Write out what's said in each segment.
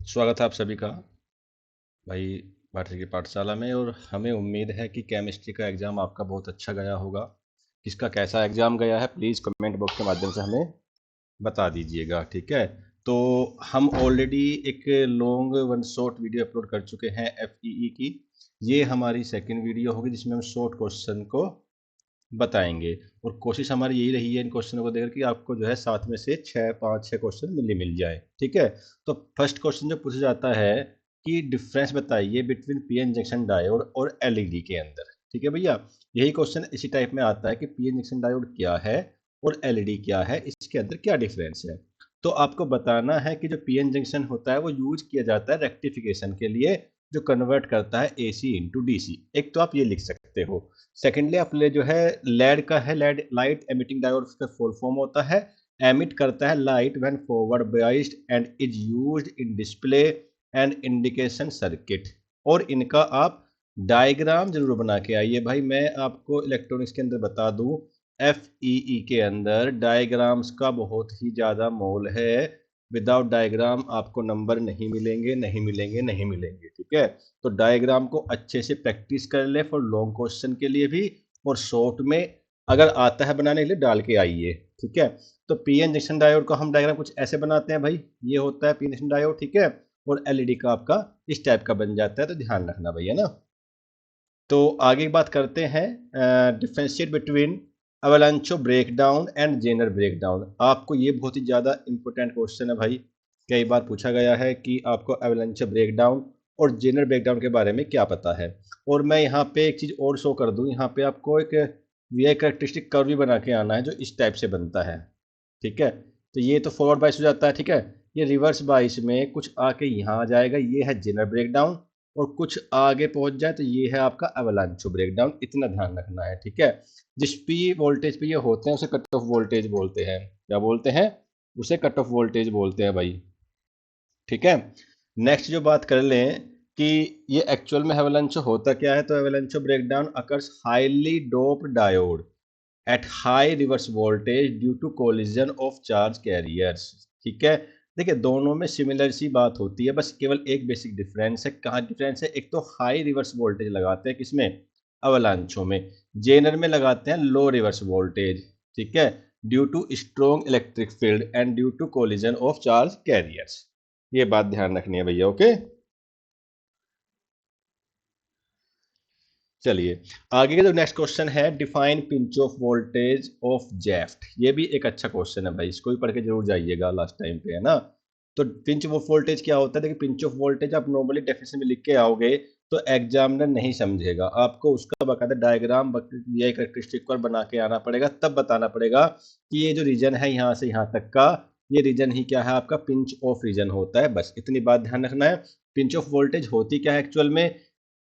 स्वागत है आप सभी का भाई भारती की पाठशाला में। और हमें उम्मीद है कि केमिस्ट्री का एग्ज़ाम आपका बहुत अच्छा गया होगा। किसका कैसा एग्ज़ाम गया है प्लीज़ कमेंट बॉक्स के माध्यम से हमें बता दीजिएगा, ठीक है। तो हम ऑलरेडी एक long one short video upload कर चुके हैं FEE की। ये हमारी सेकंड वीडियो होगी जिसमें हम शॉर्ट क्वेश्चन को बताएंगे। और कोशिश हमारी यही रही है इन क्वेश्चनों को देखकर कि आपको जो है 7 में से 6 क्वेश्चन मिल जाए, ठीक है। तो फर्स्ट क्वेश्चन जो पूछा जाता है कि डिफरेंस बताइए बिटवीन पीएन जंक्शन डायोड और एलईडी के अंदर, ठीक है भैया। यही क्वेश्चन इसी टाइप में आता है कि पीएन जंक्शन डायोड क्या है और एलईडी क्या है, इसके अंदर क्या डिफरेंस है। तो आपको बताना है कि जो पीएन जंक्शन होता है वो यूज किया जाता है रेक्टिफिकेशन के लिए, जो कन्वर्ट करता है AC इंटू DC। एक तो आप ये लिख सकते हो। सेकेंडली आप ले जो है लेड का है, लेड लाइट एमिटिंग डायोड, उसका फुल फॉर्म होता है एमिट करता है light when forward biased and is used in display and indication circuit. और इनका आप डायग्राम जरूर बना के आइए भाई। मैं आपको इलेक्ट्रॉनिक्स के अंदर बता दूं, FEE के अंदर डायग्राम्स का बहुत ही ज़्यादा मोल है। विदाउट डायग्राम आपको नंबर नहीं मिलेंगे, नहीं मिलेंगे, नहीं मिलेंगे, ठीक है। तो डायग्राम को अच्छे से प्रैक्टिस कर ले फॉर लॉन्ग क्वेश्चन के लिए भी, और शॉर्ट में अगर आता है बनाने के लिए डाल के आइए, ठीक है। तो पीएन जंक्शन डायोड का हम डायग्राम कुछ ऐसे बनाते हैं भाई। ये होता है पीएन जंक्शन डायोड, ठीक है। और एलईडी का आपका इस टाइप का बन जाता है, तो ध्यान रखना भैया ना। तो आगे बात करते हैं differentiate between avalanche breakdown and zener breakdown. आपको ये बहुत ही ज़्यादा इंपॉर्टेंट क्वेश्चन है भाई। कई बार पूछा गया है कि आपको अवलांचो ब्रेकडाउन और जेनर ब्रेकडाउन के बारे में क्या पता है। और मैं यहाँ पे एक चीज़ और शो कर दूँ, यहाँ पे आपको एक वी आई करेक्टरिस्टिक कर्व भी बना के आना है जो इस टाइप से बनता है, ठीक है। तो ये तो फॉरवर्ड बाइस हो जाता है, ठीक है। ये रिवर्स बाइस में कुछ आके यहाँ आ जाएगा, ये है जेनर ब्रेकडाउन। और कुछ आगे पहुंच जाए तो ये है आपका एवलांचो ब्रेकडाउन। इतना ध्यान रखना है, ठीक है। जिस भी वोल्टेज पे ये होते हैं उसे कट ऑफ वोल्टेज बोलते हैं। क्या बोलते हैं? उसे कट ऑफ वोल्टेज बोलते हैं भाई, ठीक है। नेक्स्ट जो बात कर लें कि ये एक्चुअल में एवलांचो होता क्या है, तो avalanche breakdown occurs highly doped diode at high reverse voltage due to collision of charge carriers, ठीक है। देखिए दोनों में सिमिलर सी बात होती है, बस केवल एक बेसिक डिफरेंस है। कहाँ डिफरेंस है? एक तो हाई रिवर्स वोल्टेज लगाते हैं किसमें? अवलांचो में। जेनर में लगाते हैं लो रिवर्स वोल्टेज, ठीक है, due to strong electric field and due to collision of charge carriers. ये बात ध्यान रखनी है भैया, ओके। चलिए आगे का जो नेक्स्ट क्वेश्चन है, define pinch off voltage of JFET. ये भी एक अच्छा क्वेश्चन है भाई, इसको भी पढ़ के जरूर जाइएगा लास्ट टाइम पे, है ना। तो पिंच ऑफ वोल्टेज क्या होता है? देखिए पिंच ऑफ वोल्टेज आप नॉर्मली डेफिनेशन में लिख के आओगे तो एग्जामिनर नहीं समझेगा, आपको उसका बकायदा डायग्राम वीआई कैरेक्टरिस्टिक पर बना के आना पड़ेगा, तब बताना पड़ेगा कि ये जो रीजन है यहाँ से यहाँ तक का, ये रीजन ही क्या है आपका पिंच ऑफ रीजन होता है। बस इतनी बात ध्यान रखना है। पिंच ऑफ वोल्टेज होती क्या है एक्चुअल में?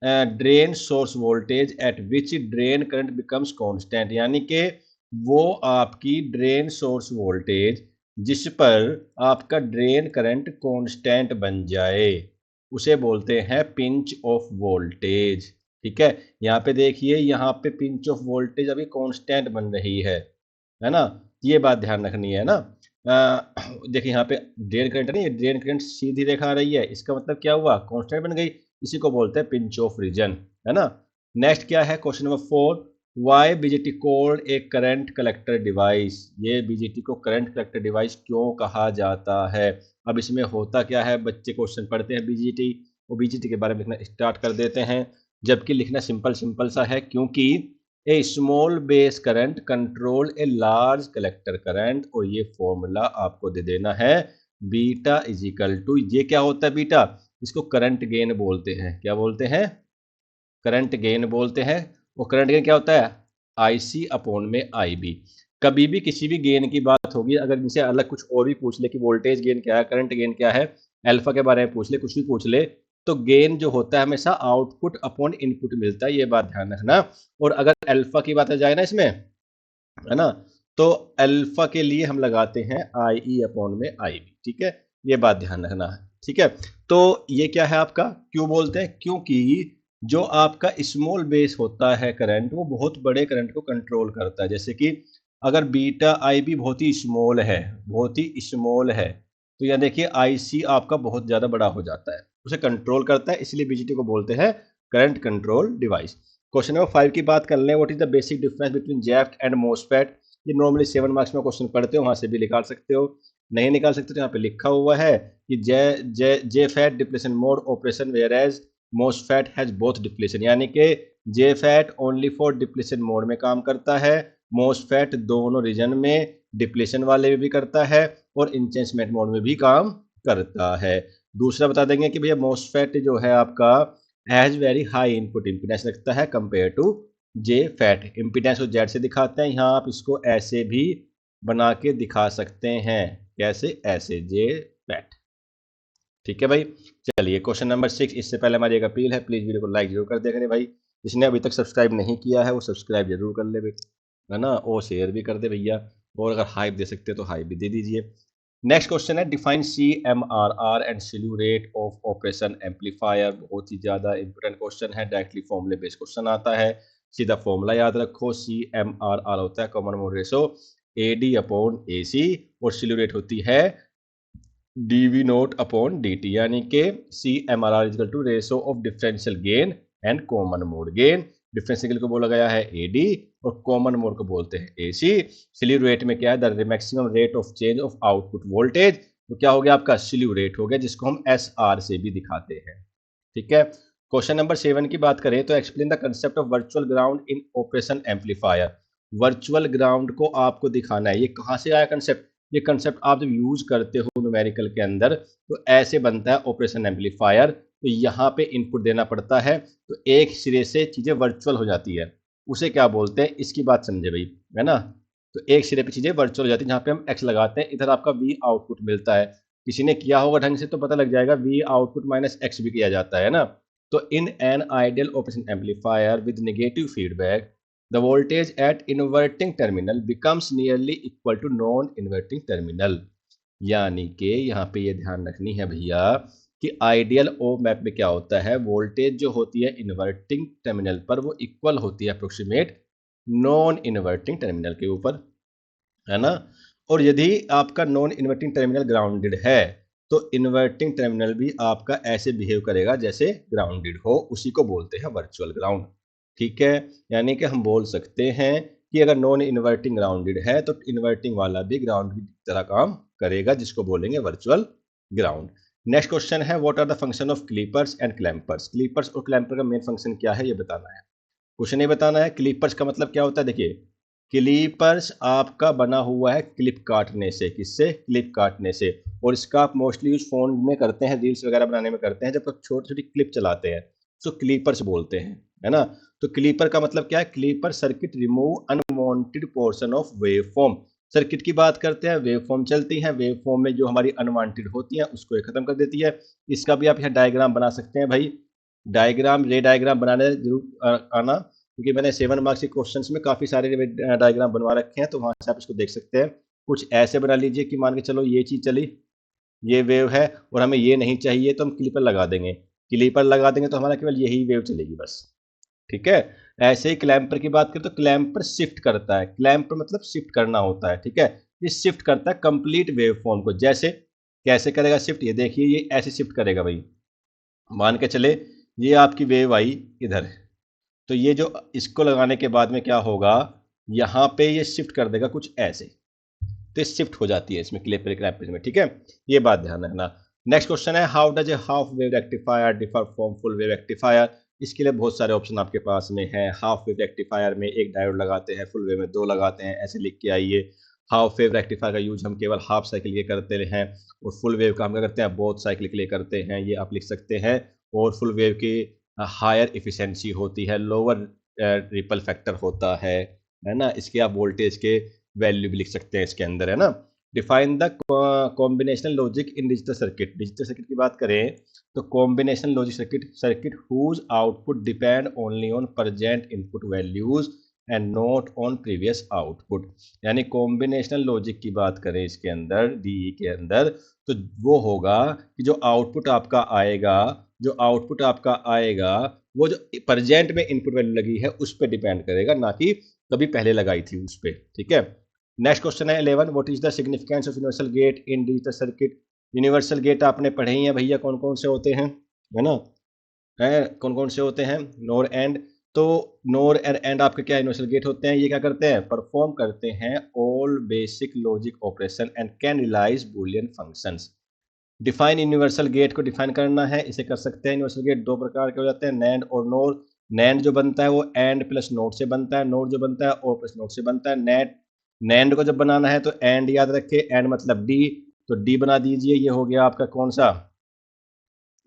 Drain source voltage at which drain current becomes constant, यानी कि वो आपकी ड्रेन सोर्स वोल्टेज जिस पर आपका ड्रेन करंट कांस्टेंट बन जाए, उसे बोलते हैं पिंच ऑफ वोल्टेज, ठीक है। यहाँ पे देखिए, यहाँ पे पिंच ऑफ वोल्टेज अभी कांस्टेंट बन रही है ना। ये बात ध्यान रखनी है ना। देखिए यहाँ पे ड्रेन करंट नहीं, ड्रेन करंट सीधी रेखा आ रही है, इसका मतलब क्या हुआ? कांस्टेंट बन गई। इसी को बोलते हैं पिंच ऑफ रीजन, है ना। नेक्स्ट क्या है? Question number 4, why BJT called a current collector device. ये बीजेटी को करंट कलेक्टर डिवाइस क्यों कहा जाता है? अब इसमें होता क्या है, बच्चे क्वेश्चन पढ़ते हैं बीजेटी और बीजेटी के बारे में लिखना स्टार्ट कर देते हैं, जबकि लिखना सिंपल सिंपल सा है, क्योंकि a small base current control a large collector current. और ये फॉर्मूला आपको दे देना है, बीटा इज इक्वल टू, ये क्या होता है बीटा? इसको करंट गेन बोलते हैं। क्या बोलते हैं? करंट गेन बोलते हैं। वो करंट गेन क्या होता है? IC अपॉन में IB। कभी भी किसी भी गेन की बात होगी, अगर इनसे अलग कुछ और भी पूछ ले कि वोल्टेज गेन क्या है, करंट गेन क्या है, अल्फा के बारे में पूछ ले, कुछ भी पूछ ले, तो गेन जो होता है हमेशा आउटपुट अपॉन इनपुट मिलता है, ये बात ध्यान रखना। और अगर अल्फा की बात आ जाए ना इसमें, है ना, तो अल्फा के लिए हम लगाते हैं IE अपॉन में IB, ठीक है। ये बात ध्यान रखना है, ठीक है। तो ये क्या है आपका, क्यों बोलते हैं? क्योंकि जो आपका स्मॉल बेस होता है करंट, वो बहुत बड़े करंट को कंट्रोल करता है। जैसे कि अगर बीटा IB बहुत ही स्मॉल है, बहुत ही स्मॉल है, तो यहाँ देखिए आईसी आपका बहुत ज़्यादा बड़ा हो जाता है, उसे कंट्रोल करता है, इसलिए बीजीटी को बोलते हैं current control device. Question number 5 की बात कर लें, what is the basic difference between जैक एंड मोसफेट। ये नॉर्मली 7 मार्क्स में क्वेश्चन पढ़ते हो, वहां से भी निकाल सकते हो, नहीं निकाल सकते तो यहाँ पे लिखा हुआ है कि J J JFET depletion mode operation whereas MOSFET has both depletion, यानी कि JFET only for depletion mode में काम करता है, मोसफेट दोनों रीजन में डिप्लेशन वाले में भी करता है और इंचेंसमेंट मोड में भी काम करता है। दूसरा बता देंगे कि भैया मोसफेट जो है आपका has very high input impedance रखता है compare to JFET. Impedance को जेड से दिखाते हैं, यहाँ आप इसको ऐसे भी बना के दिखा सकते हैं, कैसे, ऐसे जे फैट। ठीक है भाई, चलिए क्वेश्चन नंबर 6। इससे पहले हमारी एक अपील है, प्लीज वीडियो को लाइक जरूर कर दें भाई, जिसने अभी तक सब्सक्राइब नहीं किया है वो सब्सक्राइब जरूर कर ले भाई, है ना, और शेयर भी कर दे भैया, और अगर हाइप दे सकते तो हाइप भी दे दीजिए। नेक्स्ट क्वेश्चन है, define CMRR and slew rate of operation amplifier. बहुत ही ज्यादा इंपोर्टेंट क्वेश्चन है, डायरेक्टली फॉर्मूले बेस्ड क्वेश्चन आता है, सीधा फॉर्मूला याद रखो। CMRR होता है common mode ratio AD upon AC, और स्लीव रेट होती है dV नोट अपॉन dt, यानी कि CMRR equal to ratio of differential gain and common mode gain. Differential को बोला गया है AD और कॉमन मोड को बोलते हैं AC। स्लीव रेट में क्या है, the maximum rate of change of output voltage, तो क्या हो गया आपका स्लीव रेट हो गया, जिसको हम SR से भी दिखाते हैं। ठीक है, क्वेश्चन नंबर 7 की बात करें तो explain the concept of virtual ground in operation amplifier. Virtual ground को आपको दिखाना है, ये कहां से आया कंसेप्ट, ये कंसेप्ट आप जब यूज करते हो न्यूमेरिकल के अंदर तो ऐसे बनता है ऑपरेशन एम्पलीफायर। तो यहाँ पे इनपुट देना पड़ता है, तो एक सिरे से चीजें वर्चुअल हो जाती है, उसे क्या बोलते हैं, इसकी बात समझे भाई, है ना। तो एक सिरे पे चीजें वर्चुअल हो जाती है, जहाँ पे हम एक्स लगाते हैं, इधर आपका वी आउटपुट मिलता है। किसी ने किया होगा ढंग से तो पता लग जाएगा, वी आउटपुट माइनस एक्स भी किया जाता है ना। तो in an ideal operation amplifier with negative feedback, the voltage at inverting terminal becomes nearly equal to non inverting terminal। यानी कि यहाँ पे ये ध्यान रखनी है भैया कि आइडियल ओ मैप में क्या होता है, वोल्टेज जो होती है इन्वर्टिंग टर्मिनल पर वो इक्वल होती है अप्रोक्सीमेट नॉन इन्वर्टिंग टर्मिनल के ऊपर, है ना। और यदि आपका नॉन इन्वर्टिंग टर्मिनल ग्राउंडेड है तो इन्वर्टिंग टर्मिनल भी आपका ऐसे बिहेव करेगा जैसे ग्राउंडेड हो, उसी को बोलते हैं वर्चुअल ग्राउंड। ठीक है, यानी कि हम बोल सकते हैं कि अगर नॉन इन्वर्टिंग ग्राउंडेड है तो इन्वर्टिंग वाला भी ग्राउंड की तरह काम करेगा, जिसको बोलेंगे वर्चुअल ग्राउंड। नेक्स्ट क्वेश्चन है, what are the function of clippers and clampers. Clippers और क्लैंपर का मेन फंक्शन क्या है ये बताना है, कुछ नहीं बताना है। क्लीपर्स का मतलब क्या होता है, देखिए क्लीपर्स आपका बना हुआ है क्लिप काटने से, किससे, क्लिप काटने से, और इसका आप मोस्टली यूज फोन में करते हैं, रील्स वगैरह बनाने में करते हैं, जब आप छोटी छोटी क्लिप चलाते हैं तो क्लीपर्स बोलते हैं, है ना। तो क्लीपर का मतलब क्या है, clipper circuit remove unwanted portion of wave form. Circuit की बात करते हैं, वेव फॉर्म चलती है, वेव फॉर्म में जो हमारी अनवांटेड होती है उसको ये खत्म कर देती है। इसका भी आप यहाँ डायग्राम बना सकते हैं भाई, डायग्राम, रे डायग्राम बनाने जरूर आना, क्योंकि मैंने 7 मार्क्स के क्वेश्चंस में काफी सारे डायग्राम बनवा रखे हैं, तो वहां से आप इसको देख सकते हैं। कुछ ऐसे बना लीजिए कि मान के चलो ये चीज चली, ये वेव है और हमें ये नहीं चाहिए, तो हम क्लिपर लगा देंगे, क्लिपर लगा देंगे तो हमारा केवल यही वेव चलेगी बस। ठीक है, ऐसे ही क्लैंपर की बात करें तो क्लैंपर शिफ्ट करता है, क्लैंपर मतलब शिफ्ट करना होता है। ठीक है, ये शिफ्ट करता है कंप्लीट वेव फॉर्म को, जैसे कैसे करेगा शिफ्ट, ये देखिए ये ऐसे शिफ्ट करेगा भाई। मान के चले ये आपकी वेव आई इधर, तो ये जो इसको लगाने के बाद में क्या होगा, यहां पे ये शिफ्ट कर देगा कुछ ऐसे, तो शिफ्ट हो जाती है इसमें क्लिपर क्रैपेज में। ठीक है, ये बात ध्यान रखना। नेक्स्ट क्वेश्चन है, how does a half wave rectifier differ from full wave rectifier. इसके लिए बहुत सारे ऑप्शन आपके पास में है। हाफ वेव रेक्टिफायर में एक डायोड लगाते हैं, फुल वेव में 2 लगाते हैं, ऐसे लिख के आइए। हाफ वेव रेक्टिफायर का यूज हम केवल हाफ साइकिल के करते हैं, और फुल वेव का हम क्या करते हैं, बोथ साइकिल के लिए करते हैं, ये आप लिख सकते हैं। और फुल वेव की हायर इफिशिएंसी होती है, लोअर रिपल फैक्टर होता है ना। इसके आप वोल्टेज के वैल्यू भी लिख सकते हैं इसके अंदर, है ना। Define the combinational logic in digital circuit. Digital circuit की बात करें तो combinational logic circuit, circuit whose output depend only on present input values and not on previous output. यानी कॉम्बिनेशनल लॉजिक की बात करें इसके अंदर, डीई के अंदर, तो वो होगा कि जो आउटपुट आपका आएगा, जो आउटपुट आपका आएगा वो जो प्रेजेंट में इनपुट वैल्यू लगी है उस पर डिपेंड करेगा, ना कि कभी पहले लगाई थी उस पर। ठीक है, नेक्स्ट क्वेश्चन है 11, what is the significance of universal gate in digital circuit. Universal gate आपने पढ़े ही हैं भैया, कौन कौन से होते हैं, है ना, है कौन कौन से होते हैं, नोर एंड। तो नोर एंड आपके क्या यूनिवर्सल गेट होते हैं, ये क्या करते हैं, परफॉर्म करते हैं all basic logic operation and can realise boolean functions. Define universal gate को डिफाइन करना है, इसे कर सकते हैं। यूनिवर्सल गेट दो प्रकार के हो जाते हैं, नैंड और नोर। नैंड जो बनता है वो एंड प्लस नोट से बनता है, नोट जो बनता है और प्लस नोट से बनता है। नैंड को जब बनाना है तो एंड याद रखे, एंड मतलब डी, तो डी बना दीजिए, ये हो गया आपका कौन सा,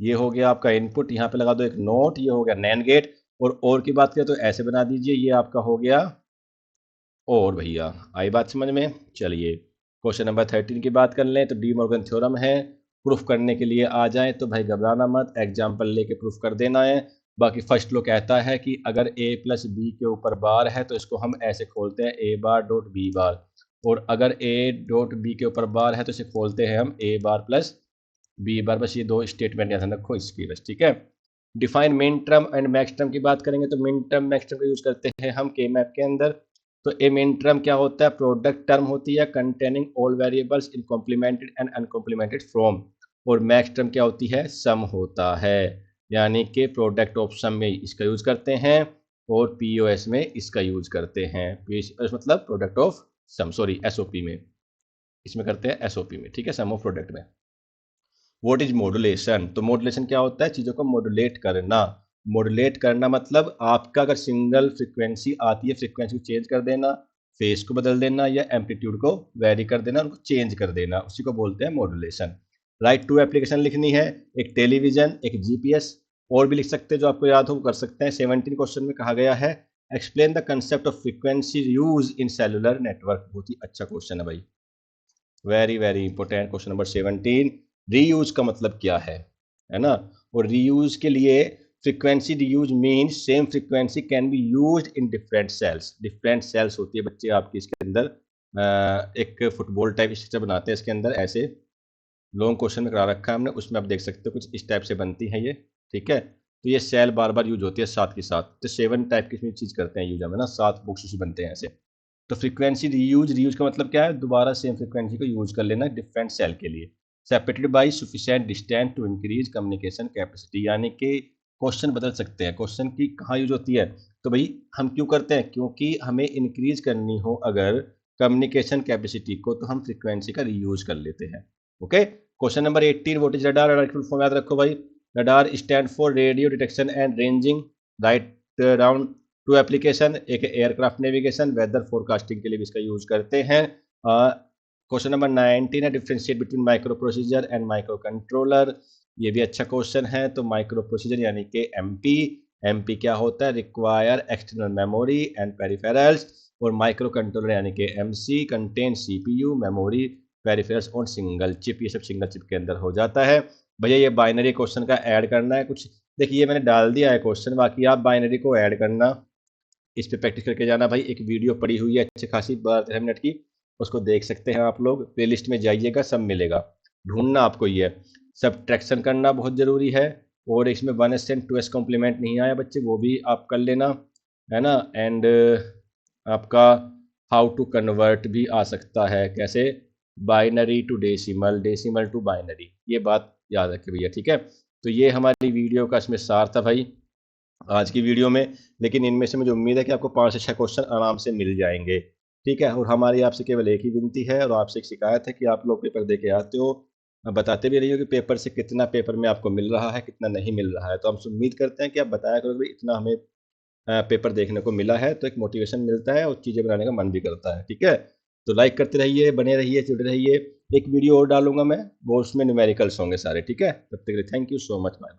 ये हो गया आपका इनपुट, यहाँ पे लगा दो एक नोट, ये हो गया नैंड गेट। और की बात करें तो ऐसे बना दीजिए, ये आपका हो गया और भैया, आई बात समझ में। चलिए क्वेश्चन नंबर 13 की बात कर लें, तो डी मॉर्गन थ्योरम है, प्रूफ करने के लिए आ जाए तो भाई घबराना मत, एग्जाम्पल लेके प्रूफ कर देना है। बाकी फर्स्ट लो कहता है कि अगर a प्लस बी के ऊपर बार है तो इसको हम ऐसे खोलते हैं a bar dot B bar, और अगर a डॉट बी के ऊपर बार है तो इसे खोलते हैं हम a bar plus B bar. बस ये दो स्टेटमेंट याद रखो इसकी, बस ठीक है। Define min term and max term की बात करेंगे तो मिन टर्म मैक्स टर्म का यूज करते हैं हम के मैप के अंदर। तो ए मिन टर्म क्या होता है, प्रोडक्ट टर्म होती है containing all variables in complemented and uncomplemented from. और मैक्स टर्म क्या होती है, सम होता है, यानी कि प्रोडक्ट ऑफ सम में इसका यूज करते हैं और पीओएस में इसका यूज करते हैं। पीओएस मतलब product of sum, sorry SOP में, इसमें करते हैं एसओपी में, ठीक है, सम ऑफ प्रोडक्ट में। व्हाट इज मॉड्यूलेशन, तो मॉड्यूलेशन क्या होता है, चीज़ों को मॉड्यूलेट करना। मॉड्यूलेट करना मतलब आपका अगर सिंगल फ्रीक्वेंसी आती है, फ्रीक्वेंसी को चेंज कर देना, फेस को बदल देना या एम्पलीट्यूड को वेरी कर देना, उनको चेंज कर देना, उसी को बोलते हैं मॉड्यूलेशन। राइट टू एप्लीकेशन लिखनी है, एक टेलीविजन, एक जीपीएस, और भी लिख सकते हैं जो आपको याद हो कर सकते हैं। 17 क्वेश्चन में कहा गया है explain the concept of frequency use in cellular network. बहुत ही अच्छा क्वेश्चन है भाई, very very important question number 17। Reuse का मतलब क्या है ना, और रीयूज के लिए frequency reuse mean same frequency can be used in different cells. Different cells होती है बच्चे आपकी इसके अंदर, एक फुटबॉल टाइप स्ट्रक्चर बनाते हैं इसके अंदर, ऐसे लॉन्ग क्वेश्चन में करा रखा है हमने, उसमें आप देख सकते हो कुछ इस टाइप से बनती है ये, ठीक है। तो ये सेल बार बार यूज होती है साथ के साथ, तो 7 टाइप की चीज करते हैं यूज हमें ना, 7 बुक्स बनते हैं ऐसे। तो फ्रीक्वेंसी रीयूज, रीयूज का मतलब क्या है, दोबारा सेम फ्रीक्वेंसी को यूज कर लेना डिफरेंट सेल के लिए। Separated by sufficient distance to increase communication capacity, यानी कि क्वेश्चन बदल सकते हैं, क्वेश्चन की कहाँ यूज होती है, तो भाई हम क्यों करते हैं, क्योंकि हमें इंक्रीज करनी हो अगर कम्युनिकेशन कैपेसिटी को, तो हम फ्रीक्वेंसी का रीयूज कर लेते हैं। Okay, question number 18 what is radar, radar full form याद रखो भाई, radar stand for radio detection and ranging. Write down two application, एक एयरक्राफ्ट नेविगेशन, वेदर फोरकास्टिंग के लिए भी इसका यूज करते हैं। क्वेश्चन नंबर 19 है differentiate between micro procedure and micro controller, ये भी अच्छा क्वेश्चन है। तो माइक्रो प्रोसीजर यानी कि एमपी, एमपी क्या होता है, require external memory and peripherals, और माइक्रो कंट्रोलर यानी कि MC contain CPU memory peripherals on single chip, ये सब सिंगल चिप के अंदर हो जाता है। भैया ये बाइनरी क्वेश्चन का ऐड करना है कुछ, देखिए मैंने डाल दिया है क्वेश्चन, बाकी आप बाइनरी को ऐड करना, इस पे प्रैक्टिस करके जाना भाई। एक वीडियो पड़ी हुई है अच्छी खासी 12-13 मिनट की, उसको देख सकते हैं आप लोग, प्लेलिस्ट में जाइएगा सब मिलेगा, ढूंढना आपको ये है। सब्ट्रैक्शन करना बहुत ज़रूरी है, और इसमें 1s एंड 2s कॉम्प्लीमेंट नहीं आया बच्चे, वो भी आप कर लेना, है ना। एंड आपका हाउ टू कन्वर्ट भी आ सकता है, कैसे, binary to decimal, decimal to binary, ये बात याद रखें भैया, ठीक है। तो ये हमारी वीडियो का इसमें सार था भाई आज की वीडियो में, लेकिन इनमें से मुझे उम्मीद है कि आपको 5 से 6 क्वेश्चन आराम से मिल जाएंगे, ठीक है। और हमारी आपसे केवल एक ही विनती है और आपसे एक शिकायत है कि आप लोग पेपर दे के आते हो, बताते भी रहिए कि पेपर से कितना पेपर में आपको मिल रहा है, कितना नहीं मिल रहा है। तो हम उम्मीद करते हैं कि आप बताया करो कि इतना हमें पेपर देखने को मिला है, तो एक मोटिवेशन मिलता है और चीज़ें बनाने का मन भी करता है, ठीक है। तो लाइक करते रहिए, बने रहिए, जुड़े रहिए। एक वीडियो और डालूंगा मैं, वो उसमें न्यूमेरिकल्स होंगे सारे, ठीक है। तब तक के लिए thank you so much, bye.